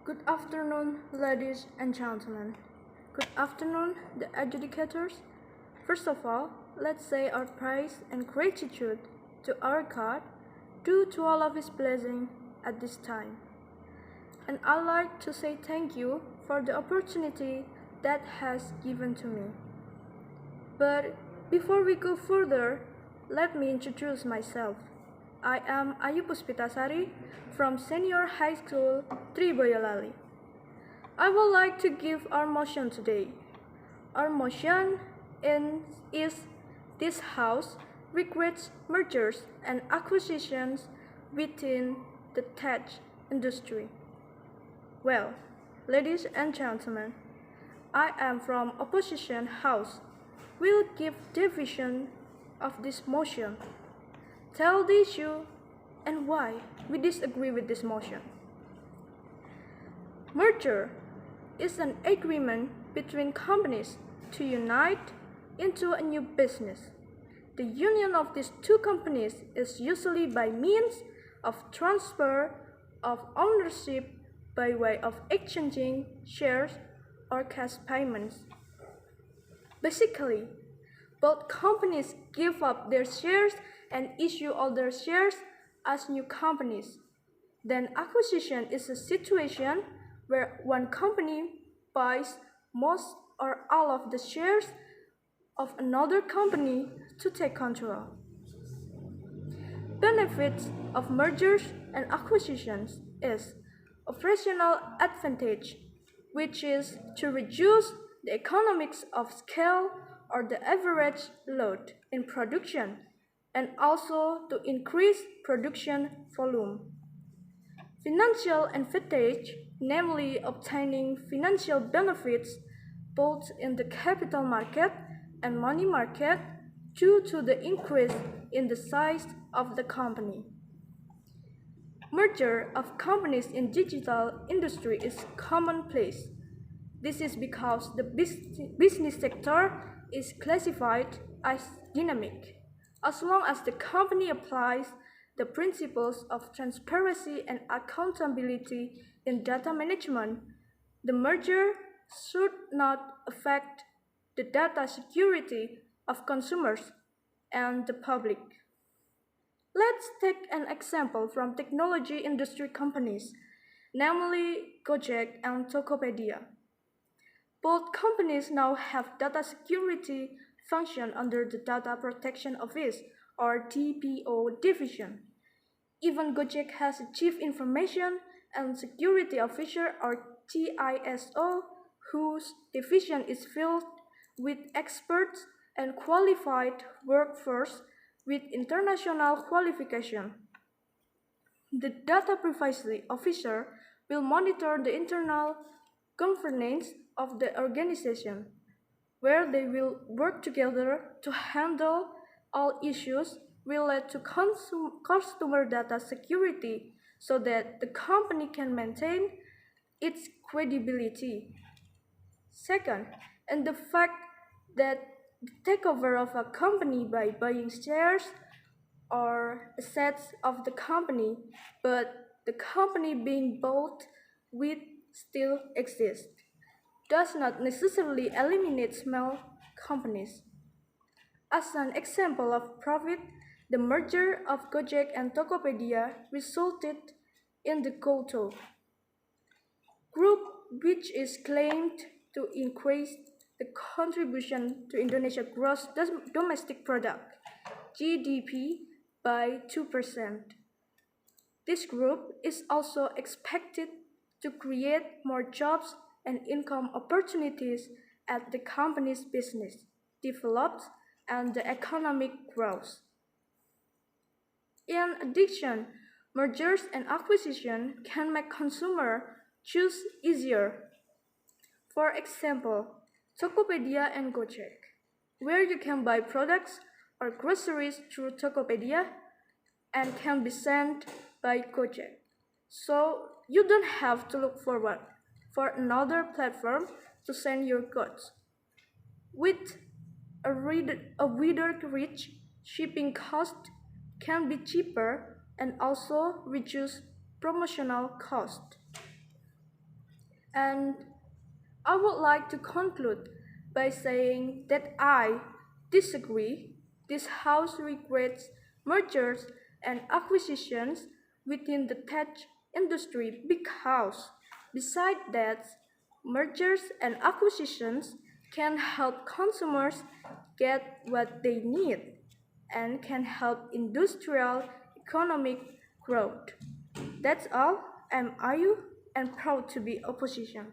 Good afternoon, ladies and gentlemen. Good afternoon, the adjudicators. First of all, let's say our praise and gratitude to our God due to all of His blessing at this time. And I'd like to say thank you for the opportunity that has given to me. But before we go further, let me introduce myself. I am Puspitasari from Senior High School 3 Boyolali. I would like to give our motion today. Our motion is this House regrets mergers and acquisitions within the tech industry. Well, ladies and gentlemen, I am from opposition House. We'll give division of this motion. Tell the issue and why we disagree with this motion. Merger is an agreement between companies to unite into a new business. The union of these two companies is usually by means of transfer of ownership by way of exchanging shares or cash payments. Basically, both companies give up their shares and issue other shares as new companies. Then acquisition is a situation where one company buys most or all of the shares of another company to take control. Benefits of mergers and acquisitions is operational advantage, which is to reduce the economics of scale or the average load in production, and also to increase production volume. Financial advantage, namely obtaining financial benefits both in the capital market and money market due to the increase in the size of the company. Merger of companies in digital industry is commonplace. This is because the business sector is classified as dynamic. As long as the company applies the principles of transparency and accountability in data management, the merger should not affect the data security of consumers and the public. Let's take an example from technology industry companies, namely Gojek and Tokopedia. Both companies now have data security function under the Data Protection Office or DPO division. Even Gojek has a Chief Information and Security Officer or CISO, whose division is filled with experts and qualified workforce with international qualification. The Data Privacy Officer will monitor the internal governance of the organization, where they will work together to handle all issues related to customer data security so that the company can maintain its credibility. Second, and the fact that the takeover of a company by buying shares or assets of the company, but the company being bought with still exists, does not necessarily eliminate small companies. As an example of profit, the merger of Gojek and Tokopedia resulted in the Goto Group, which is claimed to increase the contribution to Indonesia's gross domestic product, GDP, by 2%. This group is also expected to create more jobs and income opportunities as the company's business develops and the economic grows. In addition, mergers and acquisition can make consumers choose easier. For example, Tokopedia and Gojek, where you can buy products or groceries through Tokopedia and can be sent by Gojek. So you don't have to look forward for another platform to send your goods. With a wider reach, shipping cost can be cheaper and also reduce promotional cost. And I would like to conclude by saying that I disagree. This House regrets mergers and acquisitions within the tech industry because, besides that, mergers and acquisitions can help consumers get what they need and can help industrial economic growth. That's all. I'm Ayu and proud to be opposition.